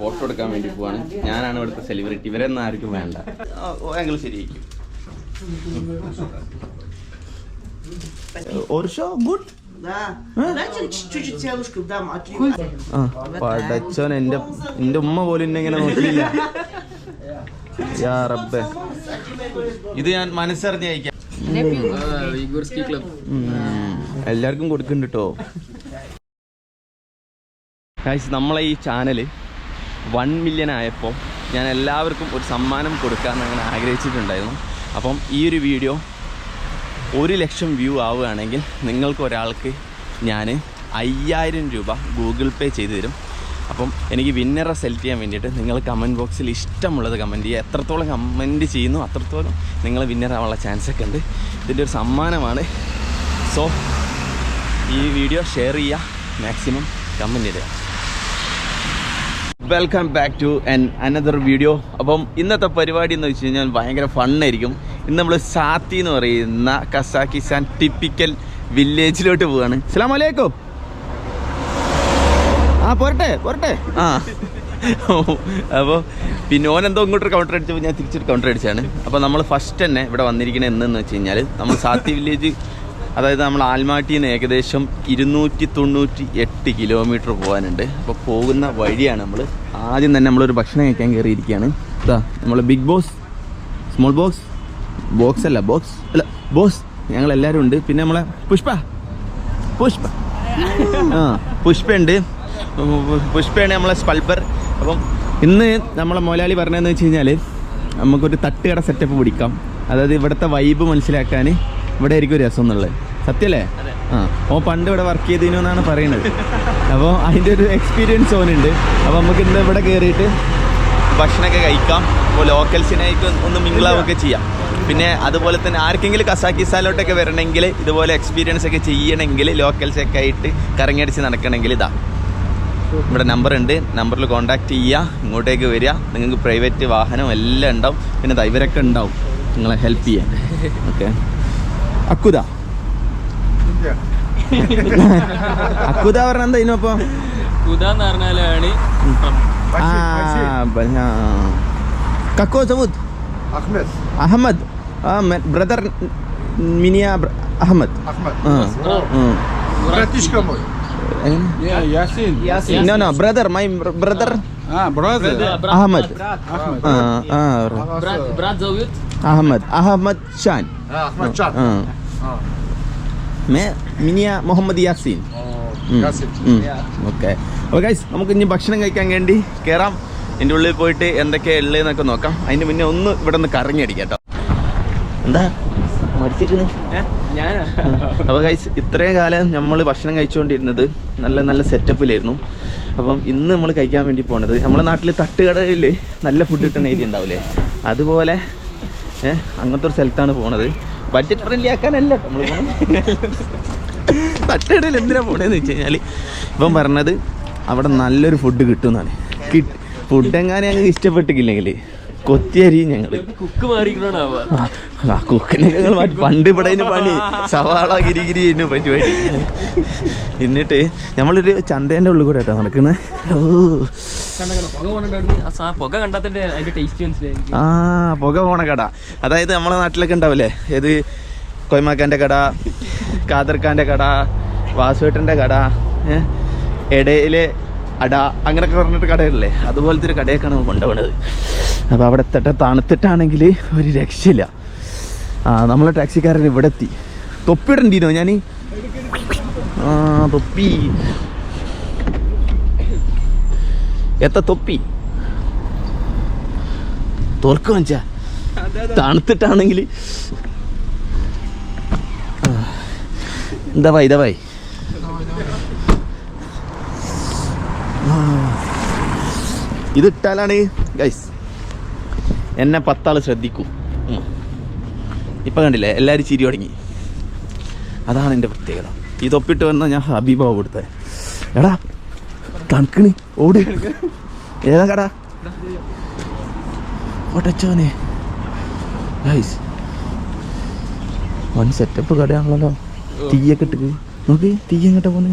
Photo എടുക്കാൻ വേണ്ടി പോവാണ്. ഞാനാണ് ഇവിടുത്തെ സെലിബ്രിറ്റി. ഇവരൊന്നും ആർക്കും വേണ്ട. ഞങ്ങൾ ശരിയായിരിക്കും. പടച്ചോൻ എന്റെ ഉമ്മ പോലും എന്നെ ഇങ്ങനെ നോക്കിയില്ല. യാ റബ്ബേ, ഇത് ഞാൻ മനസ്സറിഞ്ഞ് അയക്കാം. എല്ലാവർക്കും കൊടുക്കുന്നുണ്ട് കേട്ടോ. നമ്മളെ ഈ ചാനല് 1 മില്യൺ ആയപ്പോൾ ഞാൻ എല്ലാവർക്കും ഒരു സമ്മാനം കൊടുക്കാമെന്ന് അങ്ങനെ ആഗ്രഹിച്ചിട്ടുണ്ടായിരുന്നു. അപ്പം ഈ ഒരു വീഡിയോ 1 ലക്ഷം വ്യൂ ആവുകയാണെങ്കിൽ നിങ്ങൾക്ക് ഒരാൾക്ക് ഞാൻ 5000 രൂപ ഗൂഗിൾ പേ ചെയ്തു തരും. അപ്പം എനിക്ക് വിന്നറെ സെലക്ട് ചെയ്യാൻ വേണ്ടിയിട്ട് നിങ്ങൾ കമൻറ്റ് ബോക്സിൽ ഇഷ്ടമുള്ളത് കമൻറ്റ് ചെയ്യുക. എത്രത്തോളം കമൻറ്റ് ചെയ്യുന്നു അത്രത്തോളം നിങ്ങൾ വിന്നർ ആവാനുള്ള ചാൻസൊക്കെ ഉണ്ട്. ഇതിൻ്റെ ഒരു സമ്മാനമാണ്. സോ ഈ വീഡിയോ ഷെയർ ചെയ്യുക, മാക്സിമം കമൻറ്റ് ചെയ്യുക. Welcome back to another video. അപ്പം ഇന്നത്തെ പരിപാടി എന്ന് വെച്ച് കഴിഞ്ഞാൽ ഭയങ്കര ഫണ്ണായിരിക്കും. ഇന്ന് നമ്മൾ സാത്തി എന്ന് പറയുന്ന കസാക്കിസ്ഥാൻ ടിപ്പിക്കൽ വില്ലേജിലോട്ട് പോവാണ്. അസ്സലാമു അലൈക്കും. പോരട്ടെ. അപ്പോൾ പിന്നെ ഓനെന്തോ ഇങ്ങോട്ടൊരു കൗണ്ടർ അടിച്ചപ്പോൾ ഞാൻ തിരിച്ചൊരു കൗണ്ടർ അടിച്ചാണ്. അപ്പോൾ നമ്മൾ ഫസ്റ്റ് തന്നെ ഇവിടെ വന്നിരിക്കുന്നത് എന്തെന്ന് വെച്ച് കഴിഞ്ഞാൽ നമ്മൾ സാത്തി വില്ലേജ്, അതായത് നമ്മൾ ആൽമാട്ടിയിൽ നിന്ന് ഏകദേശം 298 കിലോമീറ്റർ പോകാനുണ്ട്. അപ്പോൾ പോകുന്ന വഴിയാണ് നമ്മൾ ആദ്യം തന്നെ നമ്മളൊരു ഭക്ഷണം കഴിക്കാൻ കയറിയിരിക്കുകയാണ്. ഇതാ നമ്മൾ Bigg Boss, small box, boss ഞങ്ങളെല്ലാവരും ഉണ്ട്. പിന്നെ നമ്മളെ പുഷ്പയുണ്ട് നമ്മളെ സ്പൾബർ. അപ്പം ഇന്ന് നമ്മളെ മൊലാലി പറഞ്ഞതെന്ന് വെച്ച് കഴിഞ്ഞാൽ നമുക്കൊരു തട്ടുകട സെറ്റപ്പ് പിടിക്കാം. അതായത് ഇവിടുത്തെ വൈബ് മനസ്സിലാക്കാൻ ഇവിടെ ആയിരിക്കും ഒരു രസം എന്നുള്ളത്. സത്യല്ലേ? പണ്ട് ഇവിടെ വർക്ക് ചെയ്തിനു എന്നാണ് പറയുന്നത്. അപ്പോൾ അതിൻ്റെ ഒരു എക്സ്പീരിയൻസ് ഓനുണ്ട്. അപ്പോൾ നമുക്ക് ഇന്ന് ഇവിടെ കയറിയിട്ട് ഭക്ഷണമൊക്കെ കഴിക്കാം. അപ്പോൾ ലോക്കൽസിനായിട്ട് ഒന്ന് മിങ്കിളാവൊക്കെ ചെയ്യാം. പിന്നെ അതുപോലെ തന്നെ ആർക്കെങ്കിലും കസാക്കിസ്ഥാനിലോട്ടൊക്കെ വരണമെങ്കിൽ, ഇതുപോലെ എക്സ്പീരിയൻസ് ഒക്കെ ചെയ്യണമെങ്കിൽ, ലോക്കൽസൊക്കെ ആയിട്ട് കറങ്ങിയടിച്ച് നടക്കണമെങ്കിൽ ഇതാ ഇവിടെ നമ്പറുണ്ട്. നമ്പറിൽ കോൺടാക്റ്റ് ചെയ്യുക, ഇങ്ങോട്ടേക്ക് വരിക. നിങ്ങൾക്ക് പ്രൈവറ്റ് വാഹനം എല്ലാം ഉണ്ടാവും. പിന്നെ ഇവരൊക്കെ ഉണ്ടാവും നിങ്ങളെ ഹെൽപ്പ് ചെയ്യാൻ. ഓക്കെ. അക്കുദ പറഞ്ഞ എന്താ ഇതിനൊപ്പം കക്കോ സബൂദ് അഹമ്മദ് ബ്രദർ മിനിയ Ahmed. No, brother, my brother. Ahmed. Ahmed Shan. മിനിയ മുഹമ്മദ് യാസീൻ. ഓക്കെ. അപ്പോൾ ഗൈസ്, നമുക്ക് ഇനി ഭക്ഷണം കഴിക്കാൻ വേണ്ടി കയറാം. എൻ്റെ ഉള്ളിൽ പോയിട്ട് എന്തൊക്കെയാണ് ഉള്ളതെന്നൊക്കെ നോക്കാം. അതിന് മുന്നേ ഒന്ന് ഇവിടെ നിന്ന് കറങ്ങി അടിക്കാം കേട്ടോ. എന്താ മടിച്ചിരുന്നു? അപ്പോൾ ഗൈസ്, ഇത്രയും കാലം നമ്മൾ ഭക്ഷണം കഴിച്ചുകൊണ്ടിരുന്നത് നല്ല നല്ല സെറ്റപ്പിലായിരുന്നു. അപ്പം ഇന്ന് നമ്മൾ കഴിക്കാൻ വേണ്ടി പോണത് നമ്മുടെ നാട്ടിൽ തട്ടുകടയിൽ നല്ല ഫുഡ് കിട്ടുന്ന ഏരിയ ഉണ്ടാവില്ലേ, അതുപോലെ അങ്ങനത്തെ ഒരു സ്ഥലത്താണ് പോണത്. ബഡ്ജറ്റ് ഫ്രണ്ട്ലി ആക്കാനല്ല നമ്മൾ തട്ടുകടയിൽ എന്തിനാണ് പോണതെന്ന് വെച്ച് കഴിഞ്ഞാൽ ഇപ്പം പറഞ്ഞത് അവിടെ നല്ലൊരു ഫുഡ് കിട്ടുമെന്നാണ്. ഫുഡ് എങ്ങാനും ഞങ്ങൾക്ക് ഇഷ്ടപ്പെട്ടിട്ടില്ലെങ്കിൽ കൊത്തിയരി ഞങ്ങൾ കുക്കിനെ ഞങ്ങൾ മാറ്റി. പണ്ട് ഇവിടെ പണി സവാള ഗിരിഗിരി പരിപാടി. എന്നിട്ട് നമ്മളൊരു ചന്തേൻ്റെ ഉള്ളിൽ കൂടെ കേട്ടോ നടക്കുന്നത്. പുക പോണ കട, അതായത് നമ്മളെ നാട്ടിലൊക്കെ ഉണ്ടാവില്ലേ, ഏത് കൊയ്മാക്കാൻ്റെ കട, കാദർഖാൻ്റെ കട, വാസുവേട്ടൻ്റെ കട, ഇടയിലെ അട, അങ്ങനെയൊക്കെ പറഞ്ഞിട്ട് കടകളില്ലേ, അതുപോലത്തെ ഒരു കടയൊക്കെയാണ് നമ്മൾ കൊണ്ടുപോകുന്നത്. അപ്പോൾ അവിടെ എത്തട്ടെ. തണുത്തിട്ടാണെങ്കിൽ ഒരു രക്ഷയില്ല. നമ്മളെ ടാക്സിക്കാരൻ ഇവിടെ എത്തി. തൊപ്പി ഇടണ്ടീനോ ഞാൻ? തൊപ്പി തൊപ്പി തോൽക്ക് വെച്ചാ തണുത്തിട്ടാണെങ്കിൽ. എന്താ ഭായി ഇതിട്ടാലാണ് ഗൈസ് എന്നെ 10 ആൾ ശ്രദ്ധിക്കും. ഇപ്പം കണ്ടില്ലേ, എല്ലാവരും ചിരി തുടങ്ങി. അതാണ് എൻ്റെ പ്രത്യേകത. ഈ തൊപ്പിട്ട് വന്നാൽ ഞാൻ ഹബീബാവ് കൊടുത്തത്. എടാ തണുക്കണി ഓട്. ഏതാ കട? ഒട്ടച്ചോനെ ഗൈസ്, വൺ സെറ്റപ്പ് കടയാണല്ലോ. തീയൊക്കെ ഇട്ട് നോക്കി, തീ എങ്ങോട്ടാ പോന്നെ?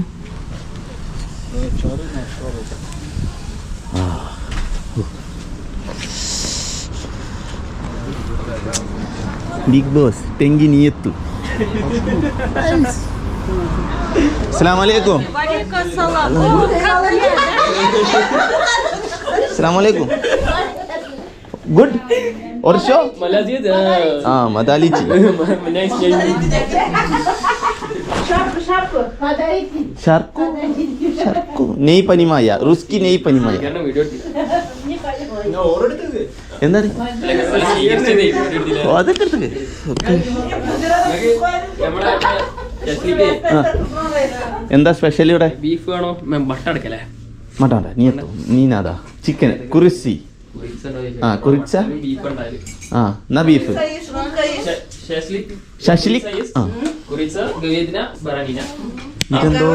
ബിഗ് ബോസ് ടെങ്കി നീയത്തു. അസ്സലാമലൈക്കും. അസ്സലാമലൈക്കും. Good? Or show? Молодец. Madalici. Sharku? Sharku. Nei panimaya. Ruski nei panimaya. എന്താണ് അതൊക്കെ എടുത്തേ. എന്താ സ്പെഷ്യൽ ഇവിടെ? ബീഫ് വേണോ? മട്ടൻ എടുക്കല്ലേ? മട്ടൻ നീനാതാ ചിക്കൻ കുറിസി. ആ കുറിച്ച ആ എന്നാ ബീഫ് ശശിലിക്. ആ ഇതെന്തോ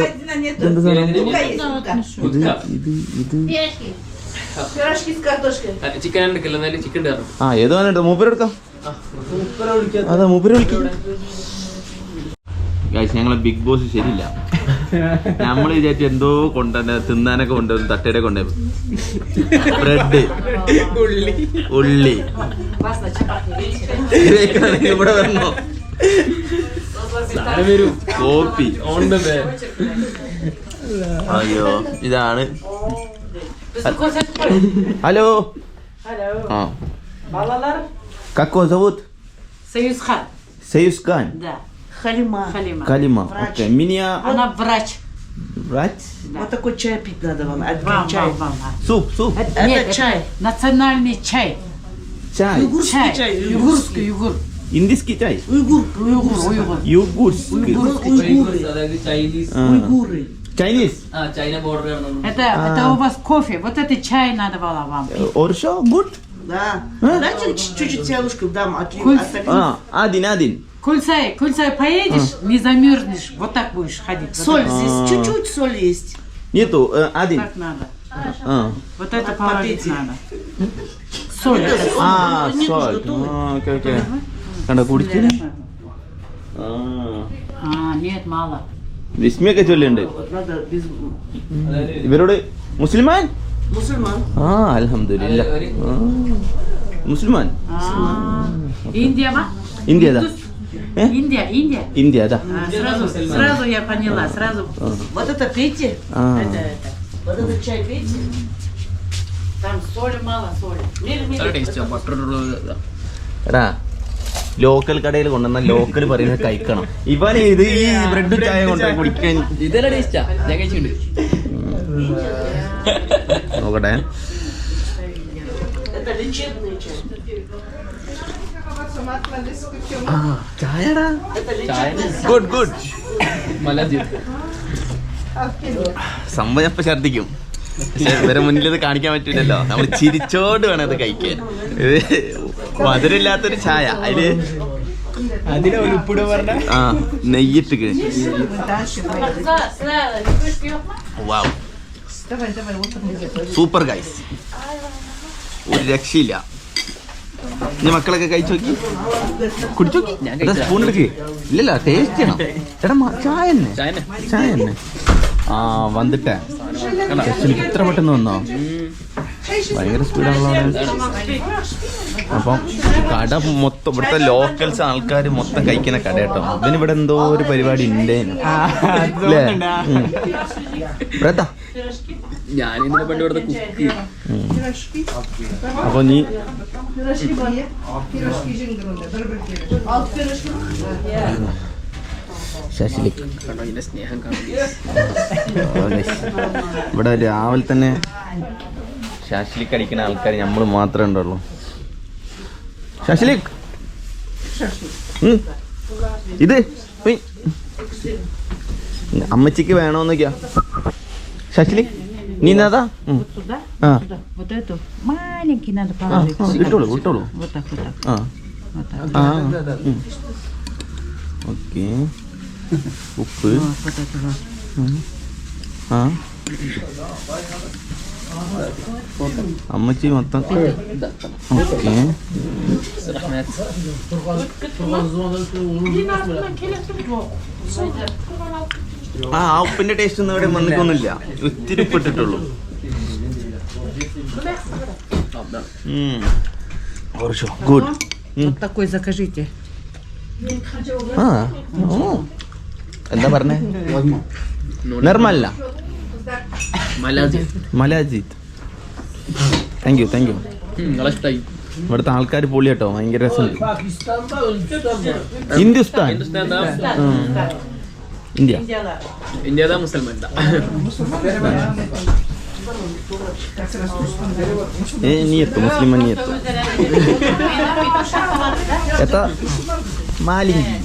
ചിക്കൻ എടുക്കല്ലേ? ചിക്കൻ ആ ഏതോ മൂപ്പരെടുക്കാം. അതാ മൂപ്പര് വിളിക്കാം. ഞങ്ങളെ ബിഗ് ബോസ് ശരിയില്ല. നമ്മൾ വിചാരിച്ചു എന്തോ കൊണ്ടുവന്ന തിന്നാനൊക്കെ കൊണ്ടുവന്നു. തട്ടയുടെ കൊണ്ടുവന്നു ബ്രെഡ്, ഉള്ളി ഇവിടെ വരണോ? കോപ്പി. അയ്യോ ഇതാണ്. ഹലോ. ആ Како зовут? Союзхан. Союзхан. Да. Халима. Калима. Окей. Меня. Она врач. Врач? Да. Вот такой чай пить надо вам. Вам, чай. вам. Суп. Это чай. Национальный чай. Чай. Уйгурский чай. Югурский. Индийский чай. Уйгур. Югурский. Уйгуры. Chinese. China border. Это у вас кофе. Вот это чай надо было вам пить. Оршо? Good? Да. Дайте чуть-чуть селушку дам. Один. Кульцай поедешь, не замерзнешь. Вот так будешь ходить. Соль здесь. Чуть-чуть соль есть. Нету. Один. Так надо. Вот это Попить. положить надо. Соль. Соль. Окей. Канда കുടിച്ചില്ല? Нет, мало. വിസ്മയൊക്കെ ചൊല്ലുണ്ട്. Надо без... ഇവരോട് മുസ്ലിമാൻ? Мусульман. അൽഹംദുലില്ലാ. മുസ്ലിമാൻ. Индия, ма? Индия, да. Индия. Индия, да. Сразу я поняла, сразу. Вот это пейте. Это. Вот этот чай пейте. Там соли мало, соли. എടാ ലോക്കൽ കടയിൽ കൊണ്ടുവന്ന ലോക്കൽ പറയുന്നത് കഴിക്കണം. ഇവൻ ഇത് ഈ ബ്രെഡ് ചായ കൊണ്ടുപോയി കുടിക്കാൻ. ഇതെല്ലാം ടേസ്റ്റാ. ഞാൻ കഴിച്ചിട്ടുണ്ട്. നോക്കട്ടെ. Это лечебный чай. ചായടാ. ചായ ഗുഡ്. മലജിത്ത്. സംഭവം ഇപ്പൊ ഛർദിക്കും. പക്ഷെ ഇവരെ മുന്നിൽ ഇത് കാണിക്കാൻ പറ്റില്ലല്ലോ. നമ്മൾ ചിരിച്ചോണ്ട് വേണം ഇത് കഴിക്കാൻ. ഇത് മധുരമില്ലാത്തൊരു ചായ. അതില് നെയ്യിട്ട് വാവ്. Super guys. ഒരു രക്ഷയില്ല. ഇനി മക്കളൊക്കെ കഴിച്ചു നോക്കി കുടിച്ചു നോക്കി. സ്പൂൺ എടുക്ക്. ഇല്ലല്ല ടേസ്റ്റ് ചെയ്യണം. എടാ ചായ തന്നെ. വന്നിട്ടേ എനിക്ക് ഇത്ര പെട്ടെന്ന് വന്നോ? ഭയങ്കര സ്പീഡാണല്ലോ. അപ്പം കട മൊത്തം ഇവിടുത്തെ ലോക്കൽസ് ആൾക്കാർ മൊത്തം കഴിക്കുന്ന കട കേട്ടോ. ഇതിനിവിടെ എന്തോ ഒരു പരിപാടി ഉണ്ടേനു അല്ലേ? ഞാനിതിനെ പണ്ട് ഇവിടുത്തെ കുക്ക്. അപ്പൊ നീ ശശിലിക് സ്നേഹം ഇവിടെ രാവിലെ തന്നെ ശശിലിക് അടിക്കുന്ന ആൾക്കാർ നമ്മൾ മാത്രമേ ഉണ്ടുള്ളൂ. ശശിലിക് ഇത് അമ്മച്ചിക്ക് വേണോന്നൊക്കെയാ. ശശിലിക് നീ എന്നാ? Вот эту маленький надо положить. ഇട്ടോളൂ. Вот так. Вот так. ഓക്കെ. ഉപ്പ്. Вот это вот. അമ്മച്ചി മൊത്തം. ഓക്കെ. ആ ഉപ്പിന്റെ ടേസ്റ്റ് ഒന്നും ഇവിടെ വന്നിക്കൊന്നുമില്ല. ഒത്തിരി ഉപ്പിട്ടിട്ടുള്ളൂ. Хорошо, good. Вот такой закажите. ആ ഓ എന്താ പറഞ്ഞേ? നിർമ്മല മലാജിത്ത്. Thank you. നിങ്ങളിഷ്ടായി. ഇവിടുത്തെ ആൾക്കാർ പൊളി കേട്ടോ, ഭയങ്കര രസമുണ്ട്. ഹിന്ദുസ്ഥാൻ, ഇന്ത്യ. ഇന്ത്യതാ മുസൽമാൻ нету, муслима нету. Это маленький.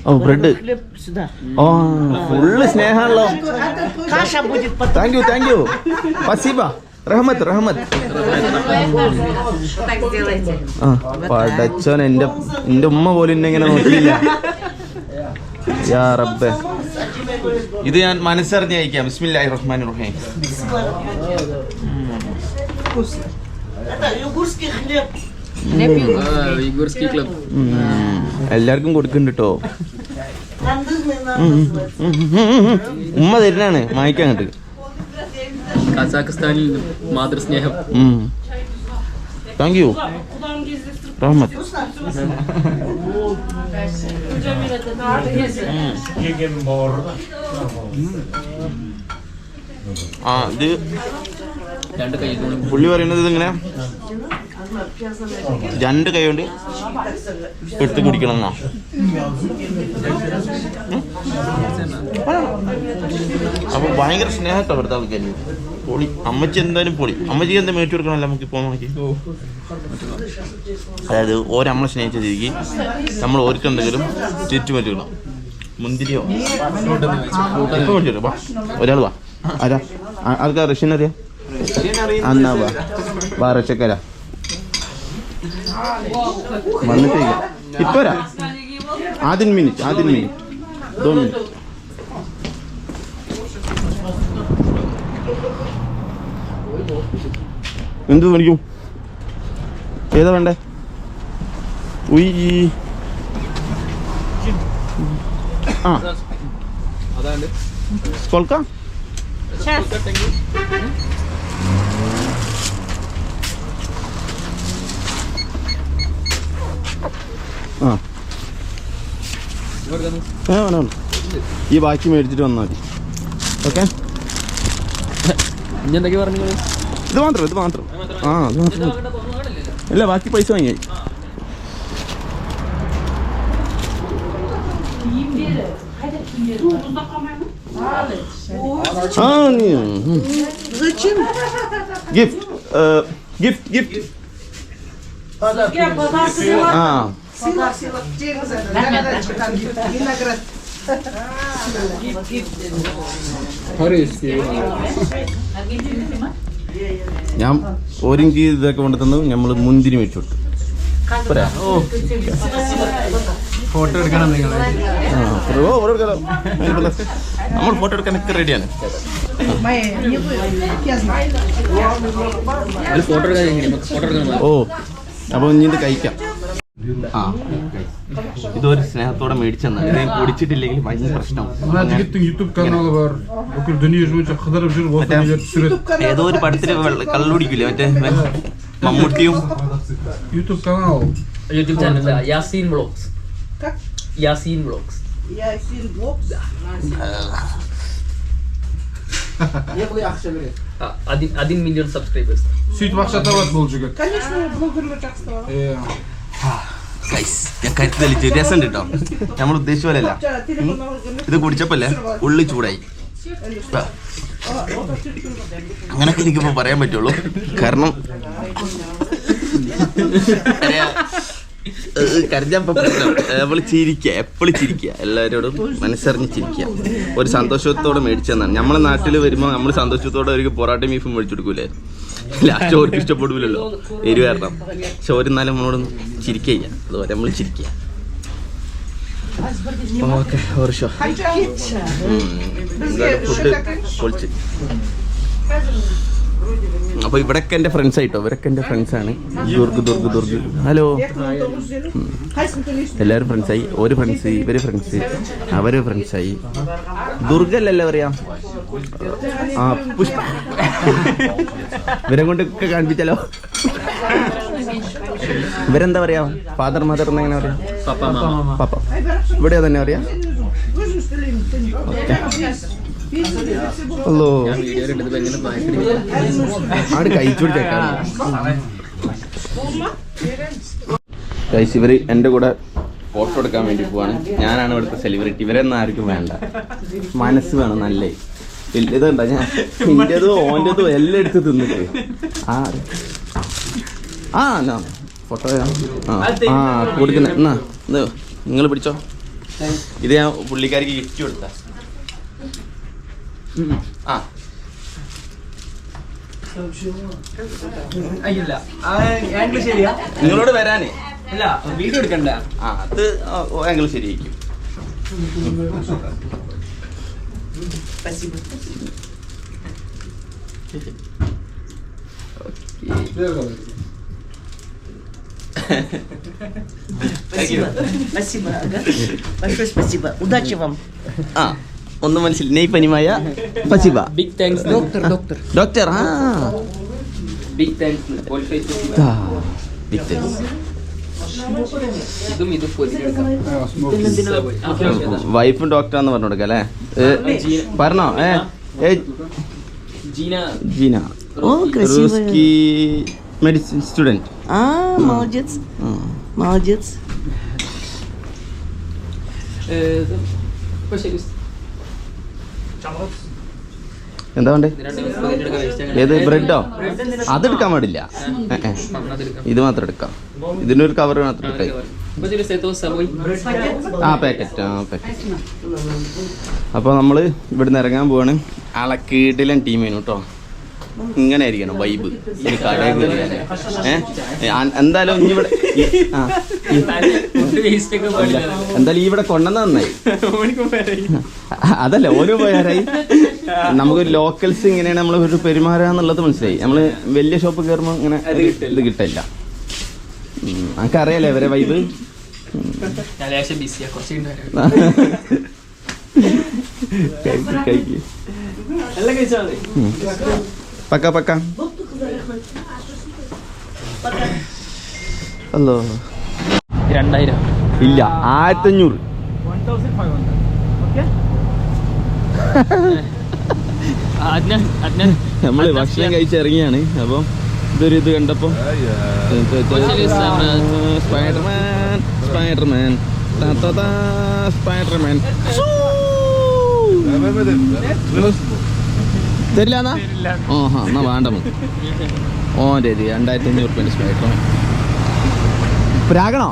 О, бред. Сюда. О, фулл സ്നേഹമാണല്ലോ. Каша будет потом. Thank you. Спасибо. റഹ്മത്ത്. Так сделайте. ആ പടച്ചോൻ, എൻ്റെ ഉമ്മ പോലും എന്നെ ഇങ്ങനെ നോക്കിയില്ല. യാ റബ്ബേ, ഇത് ഞാൻ മനസ്സറിഞ്ഞ് കഴിക്കാം. ബിസ്മില്ലാഹിർ റഹ്മാനിർ റഹീം. Это югурский хлеб. യൂഗോർസ്കി ക്ലബ്. എല്ലാവർക്കും കൊടുക്കുന്നുണ്ട് കേട്ടോ. Кандырный надо. ഉമ്മ തരുന്നാണ് വാങ്ങിക്കാൻ കണ്ട്. കസാഖിസ്ഥാനിൽ മാതൃസ്നേഹം. താങ്ക് യു റഹ്മത്ത്. ആ ഇത് രണ്ട് കൈ കൊണ്ട് പുള്ളി പറയുന്നത് ഇതിങ്ങനെ 2 കൈ കൊണ്ട് എടുത്ത് കുടിക്കണം എന്നാ. അപ്പൊ ഭയങ്കര സ്നേഹട്ടോ ഇവിടുത്തെ ആൾക്കാർ. പൊളി. അമ്മച്ചി എന്തായാലും പൊളി. അമ്മച്ചിക്ക് എന്താ മേടിച്ചു കൊടുക്കണമല്ലോ നമുക്ക് ഇപ്പോൾ നോക്കി. അതായത് ഓരമ്മളെ സ്നേഹിച്ച രീതിക്ക് നമ്മൾ ഓർക്ക് എന്തെങ്കിലും ചുറ്റും വെച്ചിടണം. മുന്തിരിയോ ഇപ്പൊ മേടിച്ചോ. വാ ഒരാൾ വാ. ആരാ ആൾക്കാർ റഷ്യൻ അറിയാം? എന്നാ വാ റഷ്യക്കാരാ വന്നിട്ട് ഇപ്പൊ വരാം. ആദ്യം മിനിറ്റ് 2 മിനിറ്റ്. എന്ത് മേടിക്കും? ഏതാ വേണ്ടേ? ആ അതാണ്ട് സ്കോൾക്ക. ആ വേണം. ഈ ബാക്കി മേടിച്ചിട്ട് വന്നാൽ മതി. ഓക്കെ, ഇനി എന്തൊക്കെ പറഞ്ഞു? ഇത് മാത്രം. ആ അത് മാത്രം. ഇല്ല, ബാക്കി പൈസ വാങ്ങി. ആ Зачем? ഗിഫ്റ്റ്. ആ ഞാൻ ഓരെനിക്ക് ഇതൊക്കെ കൊണ്ട് തന്നു. നമ്മൾ മുന്തിരി മേടിച്ചു കൊടുത്തു. ഫോട്ടോ എടുക്കണം നിങ്ങൾ. നമ്മൾ ഫോട്ടോ എടുക്കാനൊക്കെ റെഡിയാണ്. ഫോട്ടോ എടുക്കാൻ. ഓ അപ്പോൾ ഇനി ഇത് കഴിക്കാം. ആ ഇതൊരു സ്നേഹത്തോടെ മേടിച്ചെന്നാണ്. ഇത് പൊടിച്ചിട്ടില്ലെങ്കിൽ ഭയങ്കര പ്രശ്നം. യൂട്യൂബ് каналы бар. Бүкіл дүние жүзінде қыдырып жүріп осы нелерді түсіреді. ഏതോ ഒരു പടത്തില് കള്ളുടിക്കില്ലേ മറ്റേ മമ്മൂട്ടിയും. YouTube канал. YouTube channel Yaseen vlogs. Ясин Блокс. 1 million subscribers. Сөйтіп ақша табады бұл жігіт. Конечно, блогерлер жақсы табады. ഞാൻ കരുത്തലിച്ചു. രസമുണ്ട് കേട്ടോ. നമ്മൾ ഉദ്ദേശിച്ച പോലെ അല്ല. ഇത് കുടിച്ചപ്പല്ലേ ഉള്ളി ചൂടായി. അങ്ങനൊക്കെ എനിക്കിപ്പോ പറയാൻ പറ്റുള്ളൂ. കാരണം കരഞ്ഞപ്പോ നമ്മൾ ചിരിക്കുക, എപ്പോഴും ചിരിക്കുക, എല്ലാവരോടും മനസ്സറിഞ്ഞ് ചിരിക്കുക. ഒരു സന്തോഷത്തോടെ മേടിച്ചെന്നാണ്. നമ്മളെ നാട്ടിൽ വരുമ്പോൾ നമ്മൾ സന്തോഷത്തോടെ ഒരു പൊറാട്ട ബീഫും മേടിച്ചു കൊടുക്കൂലേ. ലാസ്റ്റ് അവർക്ക് ഇഷ്ടപ്പെടില്ലല്ലോ എരിവ് കാരണം. പക്ഷെ ഒരുന്നാലും നമ്മളോട് ചിരിക്കുക. അതുപോലെ നമ്മൾ ചിരിക്കുക. ഓക്കെ, ഓർഷോ ഫുഡ് പൊളിച്ച് അപ്പോൾ ഇവിടെയൊക്കെ എൻ്റെ ഫ്രണ്ട്സ് ആയിട്ടോ, ഇവരൊക്കെ എൻ്റെ ഫ്രണ്ട്സാണ്. ദുർഗ് ഹലോ. എല്ലാവരും ഫ്രണ്ട്സായി. ഒരു ഫ്രണ്ട്സ്, ഇവര് ഫ്രണ്ട്സ്, അവര് ഫ്രണ്ട്സായി. ദുർഗല്ലല്ലേ പറയാ, ആ പുഷ്പ. ഇവരെ കൊണ്ടൊക്കെ കാണിപ്പിച്ചാലോ. ഇവരെന്താ പറയാ, ഫാദർ മദർ എന്നെങ്ങനെ പറയാ, പപ്പ. ഇവിടെ തന്നെ പറയാ. ഹലോ ആട് കഴിച്ചു പിടിച്ചേക്കാം. ഇവര് എൻ്റെ കൂടെ ഫോട്ടോ എടുക്കാൻ വേണ്ടി പോവാണ്. ഞാനാണ് ഇവിടുത്തെ സെലിബ്രിറ്റി. ഇവരൊന്നും ആർക്കും വേണ്ട, മനസ്സ് വേണം നല്ല. ഇതുണ്ടോ ഞാൻ നിൻ്റെതും ഓൻ്റെതും എല്ലാം എടുത്ത് തിന്നിട്ട് ഫോട്ടോ കൊടുക്കുന്ന. എന്നാ ഇത് നിങ്ങൾ പിടിച്ചോ. ഇത് ഞാൻ പുള്ളിക്കാരിക്ക് ഗിഫ്റ്റ് കൊടുത്ത. നിങ്ങളോട് വരാനേ വീഡിയോ എടുക്കണ്ട. അത് ആംഗിൾ ശരിയായിരിക്കും. ഒന്നും മനസ്സിലായി. നെയ് പനിമായ പസിബ. Big thanks doctor. Big thanks. Big thanks. ഇതും ഇത് പൊതിരെടുക്കാം. വൈഫും ഡോക്ടറാന്ന് പറഞ്ഞു കൊടുക്കാം അല്ലേ? പറഞ്ഞോ? ജീന റൂസ്കി മെഡിസിൻ സ്റ്റുഡൻറ്റ്. എന്താ വേണ്ടേ? ഏത് ബ്രെഡോ? അതെടുക്കാൻ പാടില്ല. ഇത് മാത്രം എടുക്കാം. ഇതിനൊരു കവർ മാത്രം എടുക്കാം. പാക്കറ്റ്. അപ്പോൾ നമ്മൾ ഇവിടുന്ന് ഇറങ്ങാൻ പോവാണ്. ആളെ കീടിലൻ ടീമേനു കേട്ടോ. ഇങ്ങനെ ആയിരിക്കണം വൈബ്. ഈ കടയിൽ എന്തായാലും ഇനി ഇവിടെ എന്തായാലും ഈ ഇവിടെ കൊണ്ടുവന്ന നന്നായി. അതല്ല ഓരോ പോയാരായി. നമുക്കൊരു ലോക്കൽസ് ഇങ്ങനെയാണ് നമ്മൾ ഒരു പെരുമാറാന്നുള്ളത് മനസ്സിലായി. നമ്മള് വലിയ ഷോപ്പ് കയറുമ്പോൾ ഇങ്ങനെ ഇത് കിട്ടില്ല. നമുക്കറിയാലേ അവരെ വൈബ്. പക്ക ഹലോ. 2000 ഇല്ല 1500. നമ്മള് ഭക്ഷണം കഴിച്ചിറങ്ങിയാണ്. അപ്പം ഇത് കണ്ടപ്പോ സ്പൈഡർമാൻ തരില്ല എന്നാ? എന്നാ വേണ്ട. ഓൻ്റെ 2500 സ്പൈഡർമാൻ. പ്രാഗണോ?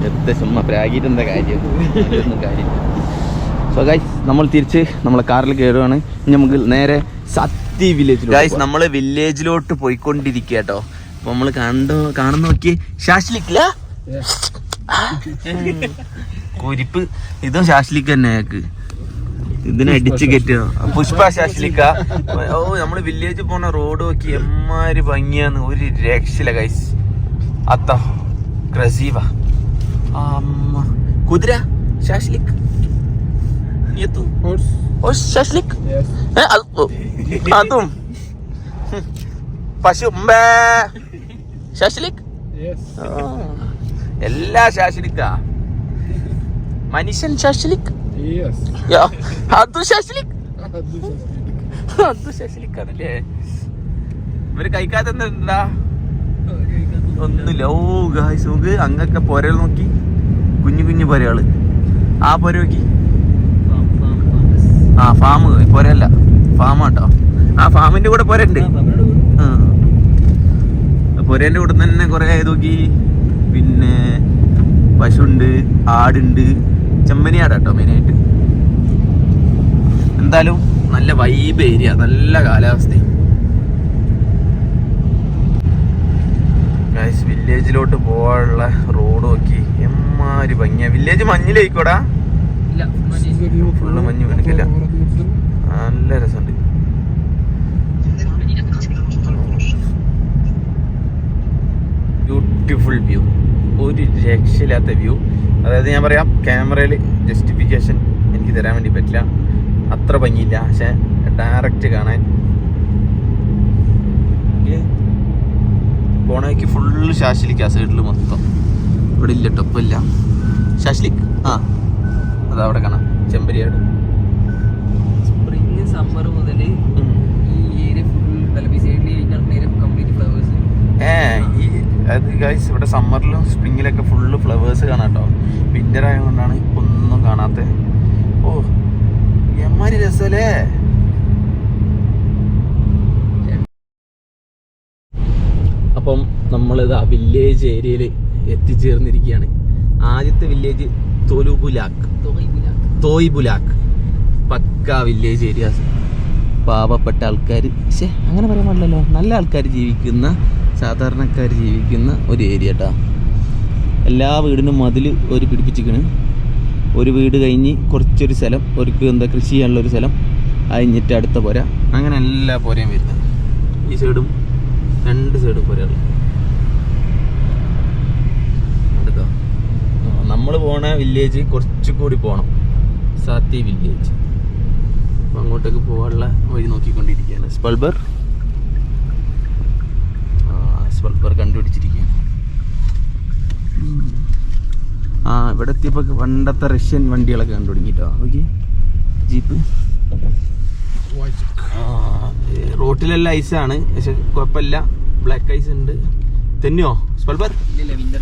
എത്ര ചുമ്മാ പ്രാഗിയിട്ട് എന്താ കാര്യം? സോ ഗൈസ് നമ്മൾ തിരിച്ച് നമ്മളെ കാറിൽ കയറുകയാണ്. ഇനി നമുക്ക് നേരെ സത്തി വില്ലേജിൽ. ഗൈസ് നമ്മള് വില്ലേജിലോട്ട് പോയിക്കൊണ്ടിരിക്കുക കേട്ടോ. അപ്പൊ നമ്മള് കാണുന്ന നോക്കി ഷാഷ്ലിക്കില്ല കുരിപ്പ്. ഇതും ഷാഷ്ലിക്ക് തന്നെ. ഞങ്ങൾക്ക് ഇതിനടിച്ച് കയറ്റുക. പുഷ്പ ഷാഷ്ലിക്ക. ഓ നമ്മള് വില്ലേജ് പോണ റോഡ് നോക്കി എമ്മാര് ഭംഗിയാന്ന്. ഒരു രക്ഷയില്ല ഗൈസ്. അത്ത ക്രസീവ കുതിര ഷാഷ്ലിക്. ഷാഷ്ലിക് അതും പശു ഷാഷ്ലിക്. എല്ലാ ഷാഷ്ലിക്ക. മനുഷ്യൻ ഷാഷ്ലിക്. അത് ഷാഷ്ലിക്. അത് ഷാഷ്ലിക്കാണല്ലേ. ഇവര് കഴിക്കാത്ത ഒന്നുമില്ല. ഓ ഗായ്സ് നോക്ക് അങ്ങൊക്കെ പൊരകൾ നോക്കി. കുഞ്ഞു പൊരകള്. ആ പൊര നോക്കി. ഫാം പൊരല്ല, ഫാമാട്ടോ. ആ ഫാമിന്റെ കൂടെ പൊരണ്ട്. പൊരേന്റെ കൂടെ തന്നെ കുറെ നോക്കി. പിന്നെ പശുണ്ട്, ആടുണ്ട്, ചെമ്മരിയാടാട്ടോ മെയിനായിട്ട്. എന്തായാലും നല്ല വൈബ് ഏരിയ, നല്ല കാലാവസ്ഥ. വില്ലേജിലോട്ട് പോകാനുള്ള റോഡ് നോക്കി എമ്മാര് ഭംഗിയാ. വില്ലേജ് മഞ്ഞിലേക്കോടാ. ഇല്ല ഫുള്ള് മഞ്ഞ് വീണിക്കില്ല. നല്ല രസമുണ്ട്. ബ്യൂട്ടിഫുൾ വ്യൂ, ഒരു രക്ഷയില്ലാത്ത വ്യൂ. അതായത് ഞാൻ പറയാം, ക്യാമറയിൽ ജസ്റ്റിഫിക്കേഷൻ എനിക്ക് തരാൻ വേണ്ടി പറ്റില്ല, അത്ര ഭംഗിയില്ല. പക്ഷെ ഡയറക്റ്റ് കാണാൻ പോണേക്ക് ഫുള്ള് ശാശ്ലിക്ക്. ആ സൈഡിൽ മൊത്തം ഇവിടെ ഇല്ല, ടൊപ്പില്ല. ശാശ്ലിക് അതവിടെ കാണാം, ചെമ്പരിയാട്. സ്പ്രിങ് സമ്മർ മുതൽ ഈ ഏരിയ ഫുൾ കംപ്ലീറ്റ് ഫ്ലവേഴ്സ്. അത് ഗൈസ്, ഇവിടെ സമ്മറിലും സ്പ്രിങ്ങിലൊക്കെ ഫുള്ള് ഫ്ലവേഴ്സ് കാണാം കേട്ടോ. വിന്റർ ആയതുകൊണ്ടാണ് ഒന്നും കാണാത്ത. ഓ എമ്മാരി രസമല്ലേ. അപ്പം നമ്മളിത് ആ വില്ലേജ് ഏരിയയിൽ എത്തിച്ചേർന്നിരിക്കുകയാണ്. ആദ്യത്തെ വില്ലേജ് തോയ്ബുലാക്ക്. പക്ക വില്ലേജ് ഏരിയാസ്. പാവപ്പെട്ട ആൾക്കാർ, അങ്ങനെ പറയാൻ പാടില്ലല്ലോ, നല്ല ആൾക്കാർ ജീവിക്കുന്ന, സാധാരണക്കാർ ജീവിക്കുന്ന ഒരു ഏരിയ കേട്ടോ. എല്ലാ വീടിനും മതിൽ ഒരു പിടിപ്പിച്ചിരിക്കണ്. ഒരു വീട് കഴിഞ്ഞ് കുറച്ചൊരു സ്ഥലം, ഒരുക്ക് എന്താ കൃഷി ചെയ്യാനുള്ളൊരു സ്ഥലം, കഴിഞ്ഞിട്ട് അടുത്ത പോര, അങ്ങനെ എല്ലാ പോരയും വരുന്നത്. ഈ സൈഡും 2 സൈഡും പോരകൾ കേട്ടോ. നമ്മൾ പോണ വില്ലേജ് കുറച്ചുകൂടി പോകണം, സാത്തി വില്ലേജ്. അപ്പം അങ്ങോട്ടേക്ക് പോകാനുള്ള വഴി നോക്കിക്കൊണ്ടിരിക്കുകയാണ്. സ്പൾബർ കണ്ടുപിടിച്ചിരിക്കുകയാണ്. ഇവിടെ എത്തിയപ്പോൾ പണ്ടത്തെ റഷ്യൻ വണ്ടികളൊക്കെ കണ്ടു തുടങ്ങിട്ടോ. Okay, jeep. റോട്ടിലെല്ലാം ഐസാണ്, പക്ഷെ കുഴപ്പമില്ല, ബ്ലാക്ക് ഐസ് ഉണ്ട്. തെന്നിയോ സ്പൾബർ?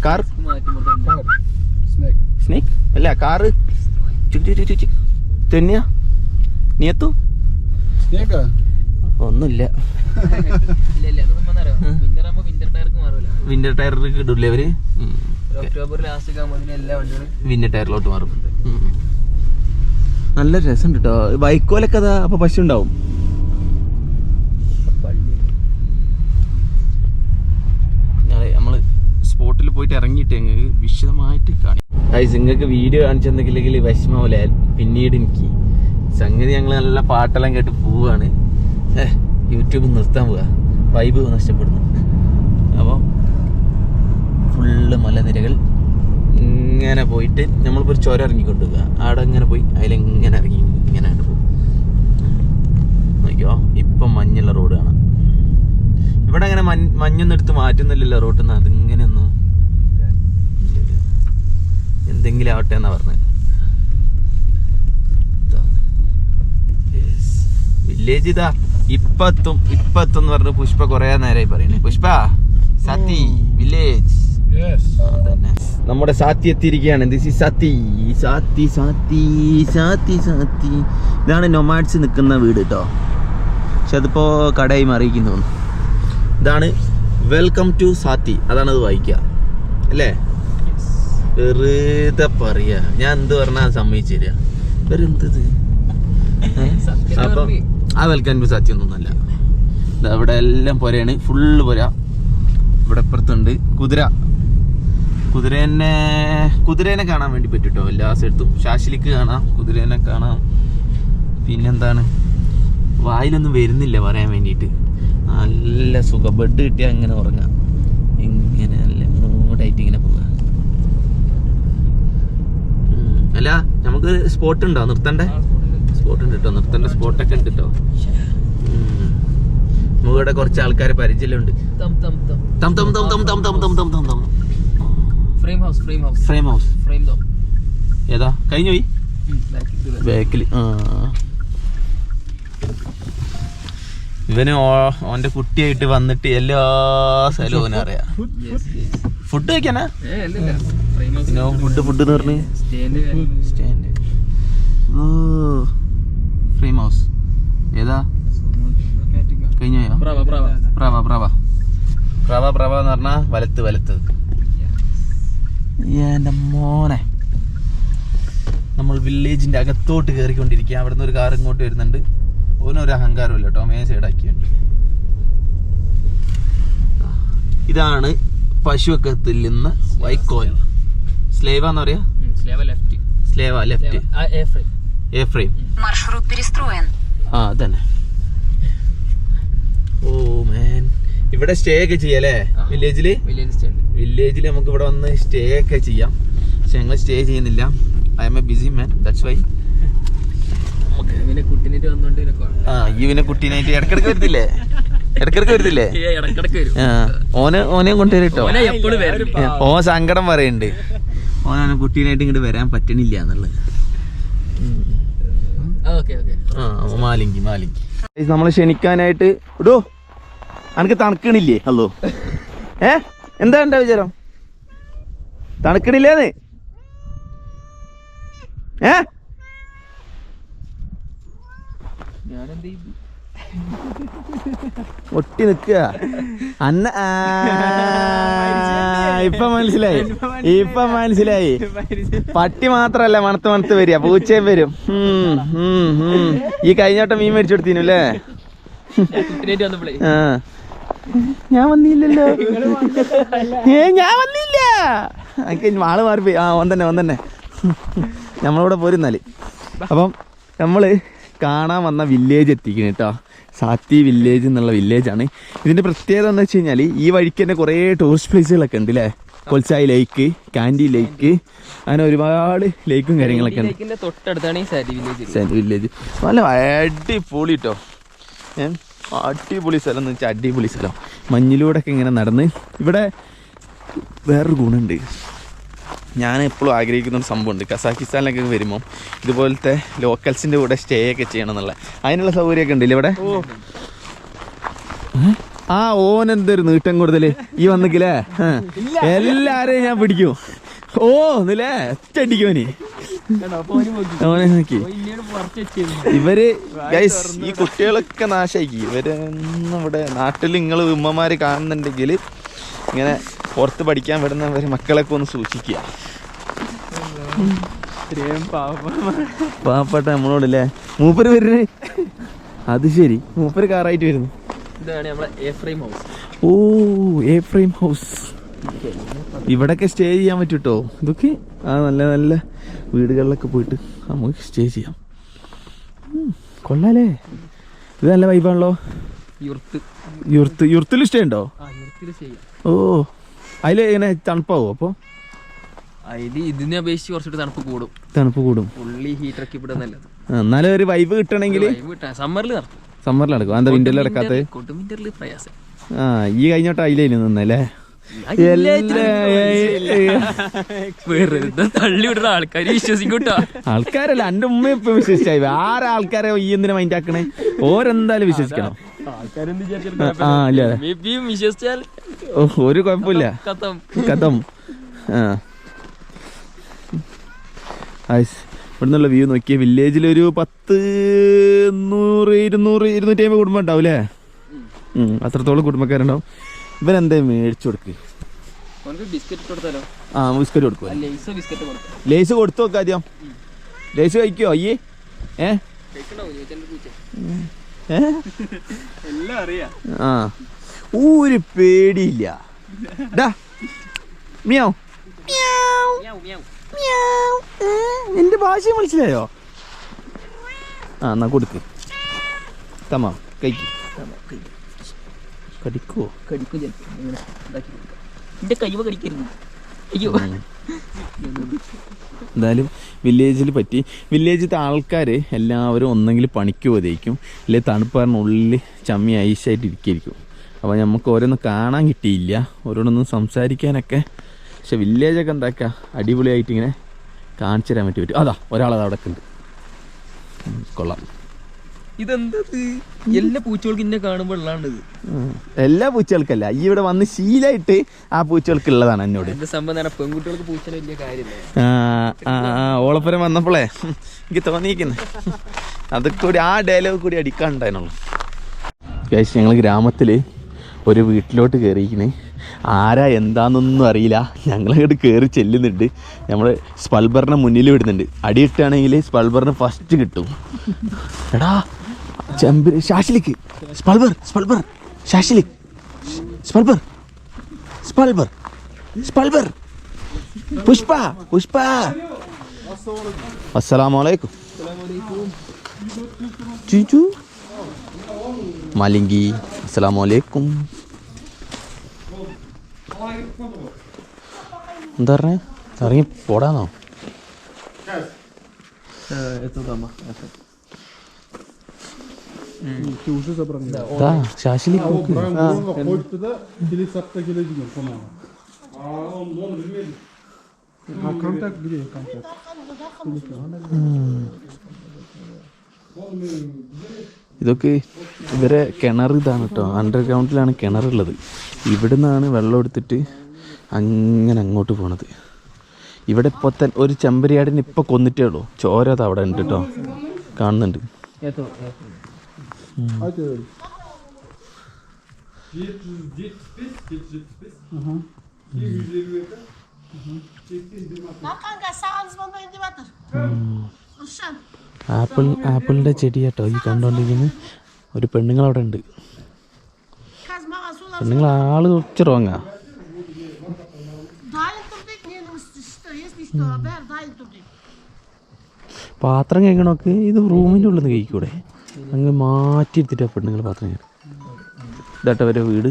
കാർ സ്നേക്ക് അല്ല, കാറ് തെന്നിയ നീയത്തു ഒന്നുമില്ല. വിന്റർ ടയറിലേക്ക് ഇടൂല്ലേ അവര്? ഒക്ടോബർ ലാസ്റ്റ് വിന്റർ ടയറിലോട്ട് മാറും. നല്ല രസമുണ്ട് കേട്ടോ. വൈക്കോലൊക്കെ അതാ അപ്പൊ പശു ഉണ്ടാവും. നമ്മള് സ്പോട്ടിൽ പോയിട്ട് ഇറങ്ങിയിട്ട് ഞങ്ങൾക്ക് വിശദമായിട്ട് കാണി. നിങ്ങൾക്ക് വീഡിയോ കാണിച്ചെന്തെങ്കിലും വിഷമാവില്ല പിന്നീട്. എനിക്ക് സംഗതി ഞങ്ങൾ നല്ല പാട്ടെല്ലാം കേട്ട് പോവാണ്. യൂട്യൂബ് നിർത്താൻ പോവുക, വൈബ് നഷ്ടപ്പെടുന്നു. അപ്പോൾ ഫുള്ള് മലനിരകൾ ഇങ്ങനെ പോയിട്ട് നമ്മളിപ്പോൾ ഒരു ചുരം ഇറങ്ങിക്കൊണ്ടുപോവുക. അവിടെ ഇങ്ങനെ പോയി അതിലെങ്ങനെ ഇറങ്ങി ഇങ്ങനെ പോകും. നോക്കിയോ, ഇപ്പം മഞ്ഞുള്ള റോഡ് കാണാം. ഇവിടെ അങ്ങനെ മഞ്ഞൊന്നും എടുത്ത് മാറ്റുന്നില്ലല്ലോ റോട്ടിൽ നിന്ന്. അതിങ്ങനെയൊന്നും എന്തെങ്കിലും ആവട്ടെ എന്നാ പറഞ്ഞത്. വില്ലേജ് ഇതാ ഇപ്പത്തും എന്ന് പറഞ്ഞ പുഷ്പ കൊറേ നേരമായി പറയുന്നേ. പുഷ്പ, സാത്തി വില്ലേജ് തന്നെ. നമ്മുടെ സാത്തി എത്തിയിരിക്കുകയാണ്. This is Saathi. ഇതാണ് നൊമാഡ്സ് നിൽക്കുന്ന വീട് കേട്ടോ. പക്ഷെ അതിപ്പോ കടയായി മാറിയിരിക്കുന്നു. ഇതാണ് വെൽക്കം ടു സാത്തി. അതാണ് അത് വായിക്കുക അല്ലേ? വെറുതെ പറയാ, ഞാൻ എന്ത് പറഞ്ഞാൽ സമ്മതിച്ചു തരിക. വെറുതെ അപ്പം ആ വെൽക്കം ടു സാത്തി ഒന്നല്ല. ഇവിടെ എല്ലാം പോരയാണ്, ഫുള്ള് പോരാ. ഇവിടെ ഇപ്പുറത്തുണ്ട് കുതിരേനെ കാണാൻ വേണ്ടി പറ്റൂട്ടോ. എല്ലാ സ്ഥലത്തും ശാശ്ലിക്ക് കാണാം, കുതിരേനെ കാണാം. പിന്നെന്താണ്, വായിലൊന്നും വരുന്നില്ല പറയാൻ വേണ്ടിയിട്ട്. നല്ല സുഖം, ബെഡ് കിട്ടിയാൽ അങ്ങനെ ഉറങ്ങാം. ഇങ്ങനെ നല്ല മൂടായിട്ട് ഇങ്ങനെ പോവുക. അല്ല, നമുക്ക് സ്പോട്ട് ഉണ്ടോ നിർത്തണ്ടേ? സ്പോട്ട് ഉണ്ട് കേട്ടോ, നിർത്തേണ്ട സ്പോട്ടൊക്കെ ഉണ്ട് കേട്ടോ. നമുക്കിവിടെ കുറച്ച് ആൾക്കാരെ പരിചയമുണ്ട്. ഏതാ കഴിഞ്ഞു പോയി ബാക്കിൽ. ഇവന് ഓന്റെ കുട്ടിയായിട്ട് വന്നിട്ട് എല്ലാ സ്ഥലവും ഓനെ അറിയാം. ഫുഡ് കഴിക്കാനാ? പിന്നെ ഫുഡ് എന്ന് പറഞ്ഞ് സ്റ്റാൻഡ്. ഓ, ഫ്രെയിം ഹൗസ് ഏതാ കഴിഞ്ഞോ? പ്രവ എന്ന് പറഞ്ഞാ വലത്ത്. എന്റെ മോനെ, നമ്മൾ വില്ലേജിന്റെ അകത്തോട്ട് കയറിക്കൊണ്ടിരിക്കുക. അവിടെ നിന്ന് ഒരു കാർ ഇങ്ങോട്ട് വരുന്നുണ്ട്. ഓനൊരു അഹങ്കാരമില്ല കേട്ടോ, മേ സൈഡാക്കിയുണ്ട്. ഇതാണ് പശുവൊക്കെ തില്ലുന്ന വൈക്കോൽ. സ്ലേവ എന്ന് പറയാ, സ്ലേവ ലെഫ്റ്റ് എ ഫ്രെയിം. Маршрут перестроен. ആ അതന്നെ. ഓ മാൻ, ഇവിടെ സ്റ്റേ ഒക്കെ ചെയ്യാല്ലേ വില്ലേജില്? വില്ലേജിൽ നമുക്ക് ഇവിടെ വന്ന് സ്റ്റേ ഒക്കെ ചെയ്യാം. പക്ഷെ ഞങ്ങൾ സ്റ്റേ ചെയ്യുന്നില്ല. I M A busy man, that's why. ആ ഈ പിന്നെ കുട്ടീനായിട്ട് ഇടക്കിടക്ക് വരുത്തില്ലേ? ഇടക്കിടക്ക് വരുത്തില്ലേ? ഓനെയും കൊണ്ടുവരട്ടോ. ഓൻ സങ്കടം പറയുന്നുണ്ട്. ഓനാണ് കുട്ടീനായിട്ട് ഇങ്ങോട്ട് വരാൻ പറ്റണില്ല എന്നുള്ളത്. മാലിങ്കി നമ്മളെ ക്ഷണിക്കാനായിട്ട് ഇടോ. അനക്ക് തണുക്കണില്ലേ? ഹലോ, എന്താ ഉണ്ടാ വിചാരം? തണുക്കണില്ലേന്ന്? ഒട്ടി നിക്കുക അന്ന. ഇപ്പൊ മനസ്സിലായി. പട്ടി മാത്രല്ല മണത്ത് വരിക, പൂച്ചയും വരും. ഈ കഴിഞ്ഞോട്ടം മീൻ മേടിച്ചു കൊടുത്തീനു അല്ലേ? ഞാൻ വന്നില്ലല്ലോ. ഞാൻ വന്നില്ല. എനിക്ക് ആള് മാറിപ്പോയി. ഓൻ തന്നെ നമ്മളിവിടെ പോരുന്നാല്. അപ്പം നമ്മള് കാണാൻ വന്ന വില്ലേജ് എത്തിക്കണം കേട്ടോ. സാത്തി വില്ലേജ് എന്നുള്ള വില്ലേജാണ്. ഇതിന്റെ പ്രത്യേകത എന്ന് വെച്ച് കഴിഞ്ഞാൽ ഈ വഴിക്ക് തന്നെ കുറേ ടൂറിസ്റ്റ് പ്ലേസുകളൊക്കെ ഉണ്ട് അല്ലേ? കൊൽസായി ലേക്ക്, കാൻഡി ലേക്ക്, അങ്ങനെ ഒരുപാട് ലേക്കും കാര്യങ്ങളൊക്കെ ഉണ്ട്. തൊട്ടടുത്താണ് സാറ്റി വില്ലേജ്. നല്ല അടിപൊളി കേട്ടോ. അടിപൊളി സ്ഥലം എന്ന് വെച്ചാൽ അടിപൊളി സ്ഥലം. മഞ്ഞിലൂടെ ഒക്കെ ഇങ്ങനെ നടന്ന്. ഇവിടെ വേറൊരു ഗുണമുണ്ട്. ഞാൻ എപ്പോഴും ആഗ്രഹിക്കുന്ന ഒരു സംഭവമുണ്ട്. കസാക്കിസ്ഥാനിലൊക്കെ വരുമ്പോൾ ഇതുപോലത്തെ ലോക്കൽസിൻ്റെ കൂടെ സ്റ്റേ ഒക്കെ ചെയ്യണം എന്നുള്ള അതിനുള്ള സൗകര്യമൊക്കെ ഉണ്ടല്ലേ ഇവിടെ? ഓനെന്തൊരു നീട്ടം കൂടുതൽ ഈ വന്നിക്കില്ലേ? എല്ലാരെയും ഞാൻ പിടിക്കും. ഒന്നില്ലേ ഒറ്റടിക്കുവന്. ഓനെ നോക്കി ഇവര് ഗൈസ്, ഈ കുട്ടികളൊക്കെ നാശാക്കി. ഇവരൊന്നും ഇവിടെ നാട്ടിൽ നിങ്ങൾ ഉമ്മമാര് കാണുന്നുണ്ടെങ്കിൽ ഇങ്ങനെ പുറത്ത് പഠിക്കാൻ വിടുന്നവര് മക്കളൊക്കെ ഒന്ന് സൂക്ഷിക്കുക. പാവപ്പെട്ട നമ്മളോടല്ലേ മൂപ്പര് വരുന്നത്? അത് ശരി, മൂപ്പര് കാറായിട്ട് വരുന്നു. ഓ, എ ഫ്രെയിം ഹൗസ്. ഇവിടൊക്കെ സ്റ്റേ ചെയ്യാൻ പറ്റൂട്ടോ. ഇതൊക്കെ നല്ല നല്ല വീടുകളിലൊക്കെ പോയിട്ട് നമുക്ക് സ്റ്റേ ചെയ്യാം. കൊള്ളാലേ, ഇത് നല്ല വൈബാണല്ലോ. യുർത്തിൽ സ്റ്റേ ഉണ്ടോ? ഓ, അതില് എങ്ങനെ തണുപ്പാവോ? അപ്പൊ ഇതിനെ അപേക്ഷിച്ച് കുറച്ചുകൂടി തണുപ്പ് കൂടും. ഫുള്ളി ഹീറ്ററൊക്കെ ഇവിടെ നല്ലത്. എന്നാലും ഒരു വൈബ് കിട്ടണമെങ്കിൽ സമ്മറിൽ നടക്കും. എന്താ വിന്ററിൽ നടക്കാത്ത? പ്രയാസം. ഈ കഴിഞ്ഞോട്ട് അതിലേനു നിന്നല്ലേ? തള്ളി വിടുന്ന ആൾക്കാർ വിശ്വസിക്കൂട്ടോ. ആൾക്കാരല്ല, എന്റെ ഉമ്മ ഇപ്പൊ വിശ്വസിച്ചായി. ആരെ ആൾക്കാരെ ഈ എന്തിനാ മൈൻഡ് ആക്കണേ? ഓരെന്തായാലും വിശ്വസിക്കണം. വിശ്വസിച്ചാൽ ഒരു കുഴപ്പമില്ല. കഥം. ഇവിടുന്നുള്ള വ്യൂ നോക്കിയ വില്ലേജിൽ ഒരു 100-200-250 കുടുംബം ഉണ്ടാവും അല്ലേ? അത്രത്തോളം കുടുംബക്കാരുണ്ടാവും. ഇവരെന്താ മേടിച്ചു കൊടുക്ക്? ബിസ്ക്കറ്റ് കൊടുക്കുക. ലേസ് കൊടുത്തു നോക്ക ആദ്യം. ലേസ് കഴിക്കോ? അയ്യേ ഒരു പേടിയില്ല. മിയാവ് എന്റെ ഭാഷ മനസ്സിലായോ? എന്നാ കൊടുക്ക്. തമാ കഴിക്കും. കടിക്കോ? എന്തായാലും വില്ലേജിലത്തെ ആൾക്കാർ എല്ലാവരും ഒന്നെങ്കിൽ പണിക്ക് പോയിരിക്കും, അല്ലെങ്കിൽ തണുപ്പ് പറഞ്ഞ ഉള്ളിൽ ചമ്മി ഐസായിട്ട് ഇരിക്കും. അപ്പോൾ നമുക്ക് ഓരോന്നും കാണാൻ കിട്ടിയില്ല, ഓരോന്നൊന്നും സംസാരിക്കാനൊക്കെ. പക്ഷെ വില്ലേജൊക്കെ എന്താക്കുക അടിപൊളിയായിട്ട് ഇങ്ങനെ കാണിച്ചു തരാൻ പറ്റും. അതാ ഒരാളത് അവിടെ ഉണ്ട്. കൊള്ളാം. ഇതെന്തത്? എല്ലാ പൂച്ചകൾക്കും ഇന്നെ കാണുമ്പോൾ ഉള്ളതാണിത്. എല്ലാ പൂച്ചകൾക്കല്ല, ഈ ഇവിടെ വന്ന് ശീലമായിട്ട് ആ പൂച്ചകൾക്ക് ഉള്ളതാണ്. എന്നോട് സംഭവം പെൺകുട്ടികൾക്ക് പൂച്ചനെ വലിയ കാര്യമില്ല. ഓളപ്പുരം വന്നപ്പോളേ എനിക്ക് തോന്നിയിരിക്കുന്നു അതൊക്കെ കൂടി ആ ഡയലോഗ് കൂടി അടിക്കാനുണ്ടായിരുന്നുള്ളൂ. ഞങ്ങൾ ഗ്രാമത്തിൽ ഒരു വീട്ടിലോട്ട് കയറിയിരിക്കണേ. ആരാ എന്താണെന്നൊന്നും അറിയില്ല. ഞങ്ങളങ്ങോട്ട് കയറി ചെല്ലുന്നുണ്ട്. നമ്മൾ സ്പൾബറിനെ മുന്നിൽ വിടുന്നുണ്ട്. അടിയിട്ടാണെങ്കിൽ സ്പൾബറിന് ഫസ്റ്റ് കിട്ടും. എടാ ശാശിലിക്ക് സ്പൾബർ ശാശിലിക്ക് സ്പൾബർ പുഷ്പ അസ്സലാമലൈക്കും. ചുചു മാലിംഗി. അസ്സലാമലൈക്കും. എന്താ പറഞ്ഞേ? ഇറങ്ങി പോടാന്നോ? ശാശിലി പോക്ക്. Koydu da kilisapta geleceğim konağa. Onu bilmedim. Kontak biliyor kontak. ഇതൊക്കെ ഇവരെ കിണർ ഇതാണ് കേട്ടോ. അണ്ടർഗ്രൗണ്ടിലാണ് കിണറുള്ളത്. ഇവിടെ നിന്നാണ് വെള്ളം എടുത്തിട്ട് അങ്ങനെ അങ്ങോട്ട് പോണത്. ഇവിടെ ഇപ്പോൾ തന്നെ ഒരു ചെമ്പരിയാടിനെ ഇപ്പോൾ കൊന്നിട്ടേ ഉള്ളൂ. ചോര അത് അവിടെ ഉണ്ട് കേട്ടോ, കാണുന്നുണ്ട്. Hadi öyle. ആപ്പിളിൻ്റെ ചെടി കേട്ടോ ഈ കണ്ടോണ്ടിരിക്കുന്നത്. ഒരു പെണ്ണുങ്ങളവിടെ ഉണ്ട്. പെണ്ണുങ്ങൾ ആള് കുറച്ച് റോങ്ങാ. പാത്രം കഴിക്കണമൊക്കെ ഇത് റൂമിൻ്റെ ഉള്ളിൽ നിന്ന് കഴിക്കൂടെ? അങ്ങ് മാറ്റിയെടുത്തിട്ടാ പെണ്ണുങ്ങൾ പാത്രം കഴിക്കും. ഇതാട്ട വരെ വീട്.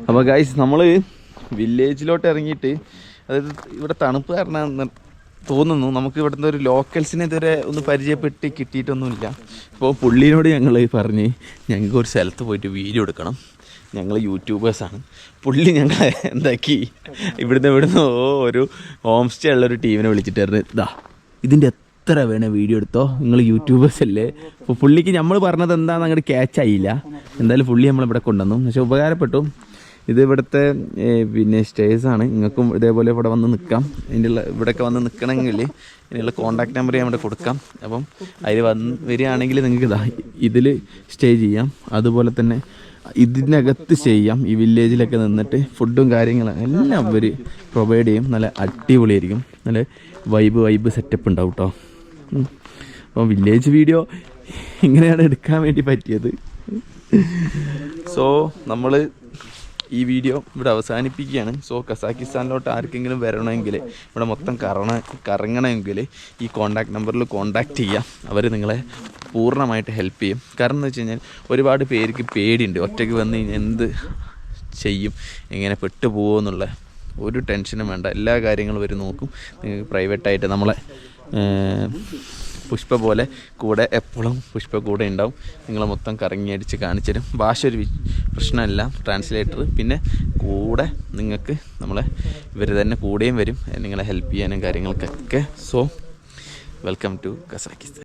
അപ്പോൾ ഗൈസ് നമ്മൾ വില്ലേജിലോട്ട് ഇറങ്ങിയിട്ട്, അതായത് ഇവിടെ തണുപ്പ് കാരണം തോന്നുന്നു നമുക്ക് ഇവിടുന്ന് ഒരു ലോക്കൽസിനെ ഇതുവരെ ഒന്ന് പരിചയപ്പെട്ട് കിട്ടിയിട്ടൊന്നുമില്ല. അപ്പോൾ പുള്ളിയോട് ഞങ്ങൾ പറഞ്ഞ് ഞങ്ങൾക്ക് ഒരു സ്ഥലത്ത് പോയിട്ട് വീഡിയോ എടുക്കണം, ഞങ്ങൾ യൂട്യൂബേഴ്സാണ്. പുള്ളി ഞങ്ങളെ എന്താക്കി ഇവിടുന്ന് ഒരു ഹോം സ്റ്റേ ഉള്ളൊരു ടീമിനെ വിളിച്ചിട്ടായിരുന്നു. ഇതാ ഇതിൻ്റെ എത്ര വേണേ വീഡിയോ എടുത്തോ, നിങ്ങൾ യൂട്യൂബേഴ്സ് അല്ലേ. അപ്പോൾ പുള്ളിക്ക് നമ്മൾ പറഞ്ഞത് എന്താണെന്ന് അങ്ങോട്ട് ക്യാച്ച് ആയില്ല. എന്തായാലും പുള്ളി നമ്മളിവിടെ കൊണ്ടുവന്നു. പക്ഷെ ഉപകാരപ്പെട്ടു. ഇത് ഇവിടുത്തെ പിന്നെ സ്റ്റേസാണ്. നിങ്ങൾക്കും ഇതേപോലെ ഇവിടെ വന്ന് നിൽക്കാം. ഇതിൻ്റെ ഇവിടെയൊക്കെ വന്ന് നിൽക്കണമെങ്കിൽ ഇതിനുള്ള കോൺടാക്ട് നമ്പർ ഞാൻ ഇവിടെ കൊടുക്കാം. അപ്പം അതിൽ വരികയാണെങ്കിൽ നിങ്ങൾക്ക് ഇതാ ഇതിൽ സ്റ്റേ ചെയ്യാം. അതുപോലെ തന്നെ ഇതിനകത്ത് ചെയ്യാം. ഈ വില്ലേജിലൊക്കെ നിന്നിട്ട് ഫുഡും കാര്യങ്ങളും എല്ലാം അവർ പ്രൊവൈഡ് ചെയ്യും. നല്ല അടിപൊളിയായിരിക്കും. നല്ല വൈബ് സെറ്റപ്പ് ഉണ്ടാവും കേട്ടോ. അപ്പം വില്ലേജ് വീഡിയോ ഇങ്ങനെയാണ് എടുക്കാൻ വേണ്ടി പറ്റിയത്. സോ നമ്മൾ ഈ വീഡിയോ ഇവിടെ അവസാനിപ്പിക്കുകയാണ്. സോ കസാക്കിസ്ഥാനിലോട്ട് ആർക്കെങ്കിലും വരണമെങ്കിൽ, ഇവിടെ മൊത്തം കറങ്ങണമെങ്കിൽ ഈ കോൺടാക്ട് നമ്പറിൽ കോൺടാക്ട് ചെയ്യാം. അവർ നിങ്ങളെ പൂർണ്ണമായിട്ട് ഹെൽപ്പ് ചെയ്യും. കാരണം എന്ന് വെച്ച് കഴിഞ്ഞാൽ ഒരുപാട് പേർക്ക് പേടിയുണ്ട്. ഒറ്റയ്ക്ക് വന്ന് കഴിഞ്ഞാൽ എന്ത് ചെയ്യും, എങ്ങനെ പെട്ടുപോകുമോ എന്നുള്ള ഒരു ടെൻഷനും വേണ്ട. എല്ലാ കാര്യങ്ങളും അവർ നോക്കും. നിങ്ങൾക്ക് പ്രൈവറ്റായിട്ട് നമ്മളെ പുഷ്പ പോലെ കൂടെ എപ്പോഴും പുഷ്പ കൂടെ ഉണ്ടാവും. നിങ്ങളെ മൊത്തം കറങ്ങിയടിച്ച് കാണിച്ചു തരും. ഭാഷ ഒരു പ്രശ്നമല്ല, ട്രാൻസ്ലേറ്റർ. പിന്നെ കൂടെ നിങ്ങൾക്ക് നമ്മളെ ഇവർ തന്നെ കൂടെയും വരും നിങ്ങളെ ഹെൽപ്പ് ചെയ്യാനും കാര്യങ്ങൾക്കൊക്കെ. So welcome to Kazakhstan.